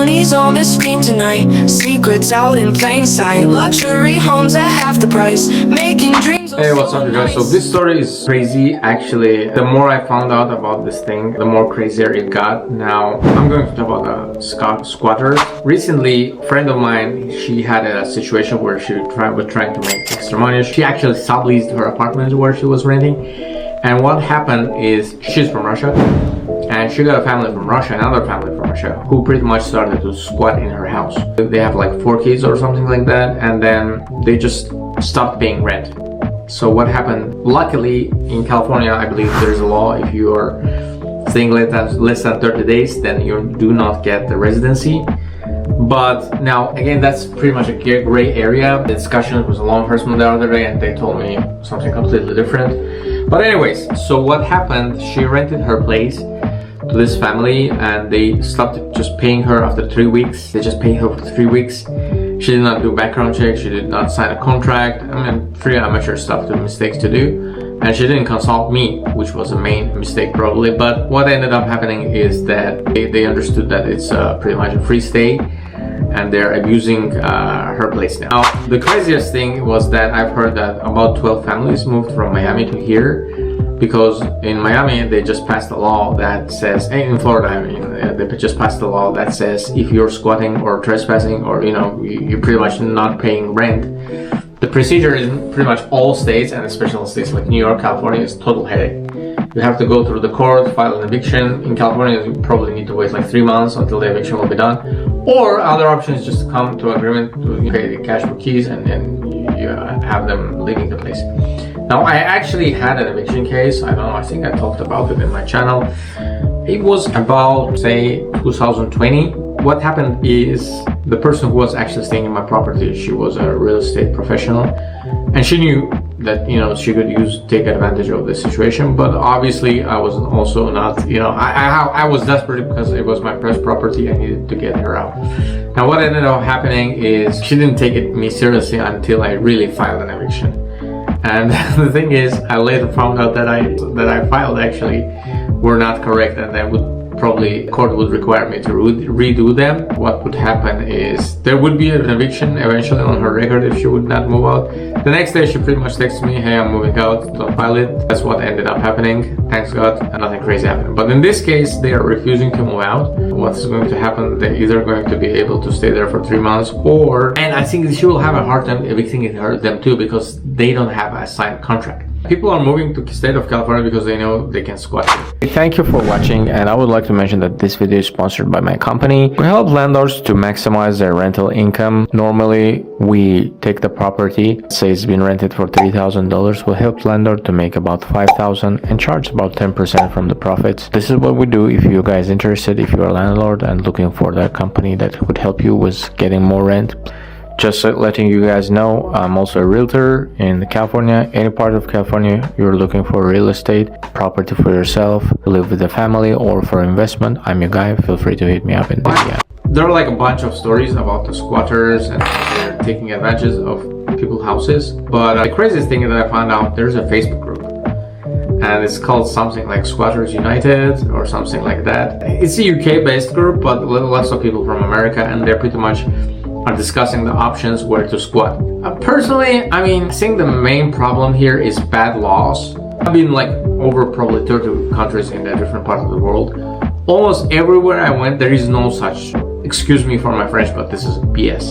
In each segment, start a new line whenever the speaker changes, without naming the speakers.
money's on the screen tonight. Secrets out in plain sight. Luxury homes at half the price. Making dreams.
Hey, what's up you guys? So this story is crazy. Actually, the more I found out about this thing, the more crazier it got. Now I'm going to talk about the squatters. Recently, a friend of mine, she had a situation where she was trying to make extra money. She actually subleased her apartment where she was renting, and what happened is she's from Russia, and she got a family from Russia, another family from Russia, who pretty much started to squat in her house. They have like 4 kids or something like that, and then they just stopped paying rent. So what happened, luckily in California, I believe there's a law, if you are staying less than 30 days, then you do not get the residency. But now, again, that's pretty much a gray area. The discussion was a law enforcement the other day, and they told me something completely different. But anyways, so what happened, she rented her place to this family, and they stopped just paying her after 3 weeks. They just paid her for 3 weeks. She did not do background check, she did not sign a contract. I mean, pretty amateur stuff, mistakes to do. And she didn't consult me, which was a main mistake probably. But what ended up happening is that they understood that it's pretty much a free stay, and they're abusing her place now. Now, the craziest thing was that I've heard that about 12 families moved from Miami to here, because in Miami they just passed a law that says, in Florida I mean, they just passed a law that says if you're squatting or trespassing, or you're pretty much not paying rent, the procedure in pretty much all states, and especially states like New York, California, is total headache. You have to go through the court, file an eviction. In California, you probably need to wait like 3 months until the eviction will be done. Or other option is just to come to agreement to pay the cash for keys, and then you have them leaving the place. Now, I actually had an eviction case. I don't know, I think I talked about it in my channel. It was about, say, 2020. What happened is the person who was actually staying in my property, she was a real estate professional, and she knew that she could take advantage of the situation. But obviously I was also not, I was desperate because it was my first property. I needed to get her out. Now what ended up happening is she didn't take me seriously until I really filed an eviction. And the thing is, I later found out that I filed actually were not correct, and that would probably court would require me to redo them. What would happen is there would be an eviction eventually on her record if she would not move out. The next day she pretty much texted me, hey, I'm moving out, don't file it. That's what ended up happening. Thanks God, and nothing crazy happened. But in this case, they are refusing to move out. What's going to happen, they're either going to be able to stay there for 3 months, and I think she will have a hard time evicting them too, because they don't have a signed contract. People are moving to the state of California because they know they can squat here. Thank you for watching, and I would like to mention that this video is sponsored by my company. We help landlords to maximize their rental income. Normally, we take the property, say it's been rented for $3,000, we'll help landlord to make about $5,000 and charge about 10% from the profits. This is what we do. If you guys interested, if you're a landlord and looking for that company that would help you with getting more rent, just letting you guys know, I'm also a realtor in California. Any part of California you're looking for real estate, property for yourself, live with a family, or for investment, I'm your guy. Feel free to hit me up in the DM. There are like a bunch of stories about the squatters and they're taking advantage of people's houses. But the craziest thing that I found out, there's a Facebook group, and it's called something like Squatters United or something like that. It's a UK based group, but lots of people from America, and they're pretty much are discussing the options where to squat. Personally, I think the main problem here is bad laws. I've been like over probably 30 countries in a different part of the world. Almost everywhere I went, there is no such, excuse me for my French, but this is BS.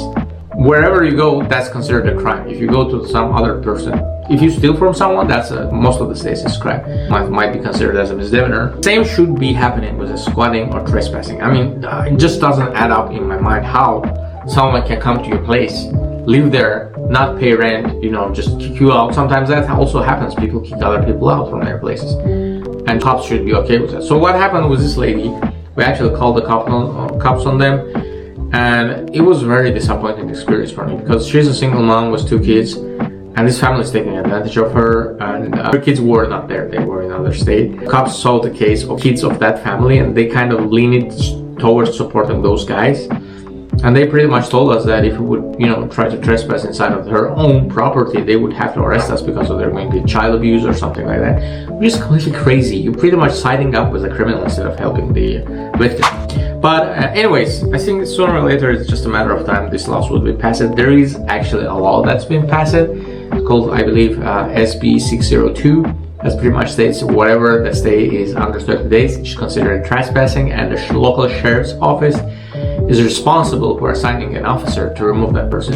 Wherever you go, that's considered a crime. If you go to some other person, if you steal from someone, that's most of the states is crime. Might be considered as a misdemeanor. Same should be happening with squatting or trespassing. It just doesn't add up in my mind how someone can come to your place, live there, not pay rent, just kick you out. Sometimes that also happens. People kick other people out from their places, and cops should be okay with that. So what happened with this lady, we actually called the cops on them, and it was a very disappointing experience for me, because she's a single mom with 2 kids, and this family is taking advantage of her, and her kids were not there, they were in another state. Cops saw the case of kids of that family, and they kind of leaned towards supporting those guys. And they pretty much told us that if we would, try to trespass inside of her own property, they would have to arrest us because of there going to be child abuse or something like that. Which is completely crazy. You're pretty much siding up with a criminal instead of helping the victim. But anyways, I think sooner or later it's just a matter of time this law will be passed. There is actually a law that's been passed called, I believe, SB 602. That pretty much states whatever the stay is under 30 days is considered trespassing, and the local sheriff's office is responsible for assigning an officer to remove that person.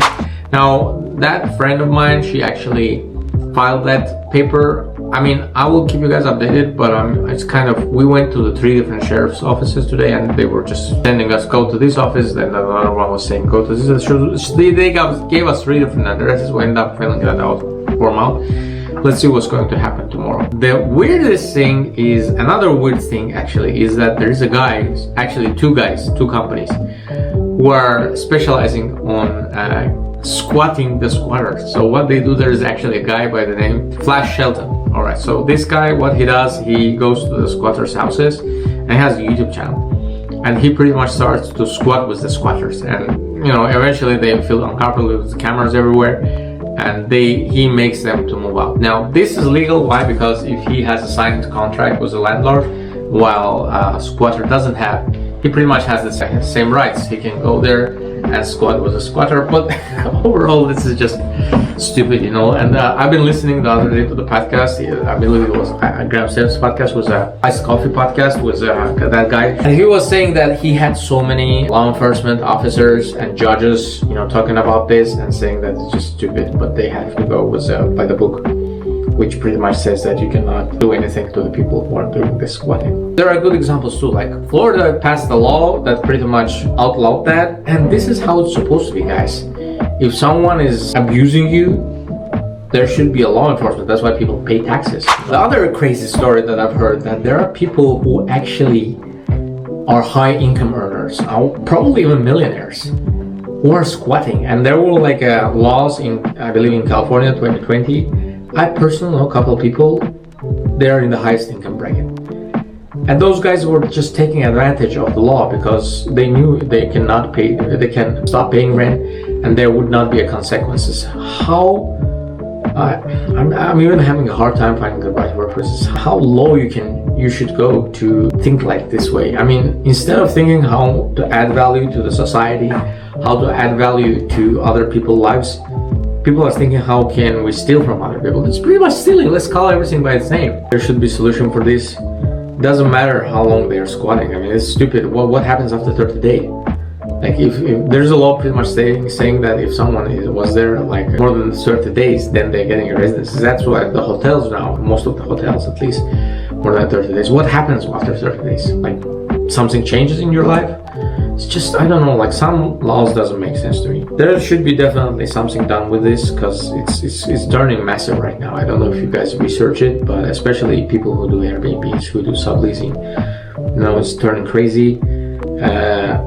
Now, that friend of mine, she actually filed that paper. I mean, I will keep you guys updated, but it's kind of, we went to the 3 different sheriff's offices today, and they were just sending us, go to this office, then another one was saying go to this. They gave us 3 different addresses. We ended up filling that out, form out. Let's see what's going to happen tomorrow. The weirdest thing is, another weird thing actually, is that there is a guy, actually 2 guys, 2 companies, who are specializing on squatting the squatters. So what they do, there is actually a guy by the name Flash Shelton. Alright, so this guy, what he does, he goes to the squatters' houses and has a YouTube channel. And he pretty much starts to squat with the squatters. And, you know, eventually they feel uncomfortable with the cameras everywhere. And he makes them to move out. Now, this is legal. Why? Because if he has a signed contract with the landlord, while a squatter doesn't have, he pretty much has the same rights. He can go there and squat with a squatter. But overall, this is just stupid, you know. And I've been listening the other day to the podcast. I believe it was Graham Sam's podcast, was a iced coffee podcast with that guy, and he was saying that he had so many law enforcement officers and judges, you know, talking about this and saying that it's just stupid, but they have to go with by the book, which pretty much says that you cannot do anything to the people who are doing this squatting. There are good examples too, like Florida passed a law that pretty much outlawed that, and this is how it's supposed to be, guys. If someone is abusing you, there should be a law enforcement. That's why people pay taxes. The other crazy story that I've heard, that there are people who actually are high income earners, probably even millionaires, who are squatting. And there were like laws in, I believe in California 2020. I personally know a couple of people, they are in the highest income bracket. And those guys were just taking advantage of the law because they knew they cannot pay, they can stop paying rent and there would not be a consequences. How, I'm even having a hard time finding the right word for this. How low you should go to think like this way. I mean, instead of thinking how to add value to the society, how to add value to other people's lives, people are thinking, how can we steal from other people? It's pretty much stealing. Let's call everything by its name. There should be a solution for this. It doesn't matter how long they are squatting. I mean, it's stupid. What happens after 30 days? Like if there's a law pretty much saying that if someone was there like more than 30 days, then they're getting a residence. That's why the hotels now, most of the hotels at least, more than 30 days. What happens after 30 days? Like something changes in your life? It's just, I don't know, like some laws doesn't make sense to me. There should be definitely something done with this because it's turning massive right now. I don't know if you guys research it, but especially people who do Airbnbs, who do subleasing, you know, it's turning crazy.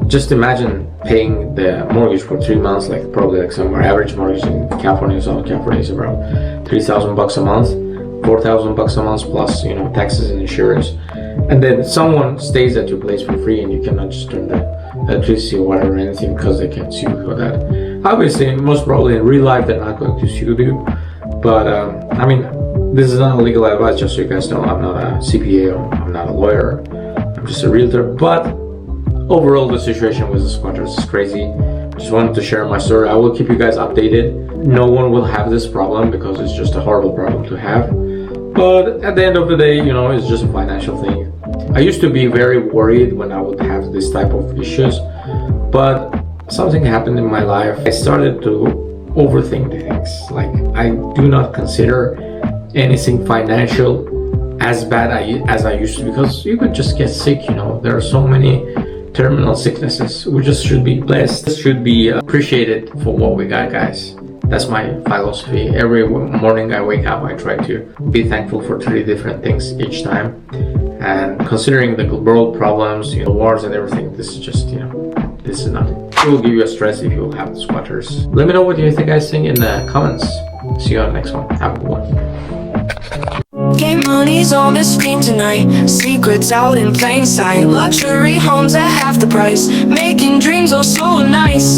Just imagine paying the mortgage for 3 months, like probably like somewhere average mortgage in California, Southern California is around $3,000 a month, $4,000 a month plus, you know, taxes and insurance. And then someone stays at your place for free and you cannot just turn the electricity or water or anything because they can sue you for that. Obviously, most probably in real life they're not going to sue you, but I mean, this is not legal advice, just so you guys know. I'm not a CPA or I'm not a lawyer, I'm just a realtor. But overall, the situation with the squatters is crazy. I just wanted to share my story. I will keep you guys updated. No one will have this problem because it's just a horrible problem to have. But at the end of the day, you know, it's just a financial thing. I used to be very worried when I would have this type of issues, but something happened in my life. I started to overthink things. Like, I do not consider anything financial as bad as I used to, because you could just get sick, you know. There are so many terminal sicknesses. We just should be blessed, should be appreciated for what we got, guys. That's my philosophy. Every morning I wake up, I try to be thankful for 3 different things each time. And considering the world problems, you know, wars and everything, this is just, you know, this is nothing. It will give you a stress if you have the squatters. Let me know what you think, guys, think in the comments. See you on the next one. Have a good one.
Game money's on the screen tonight. Secrets out in plain sight. Luxury homes at half the price. Making dreams oh so nice.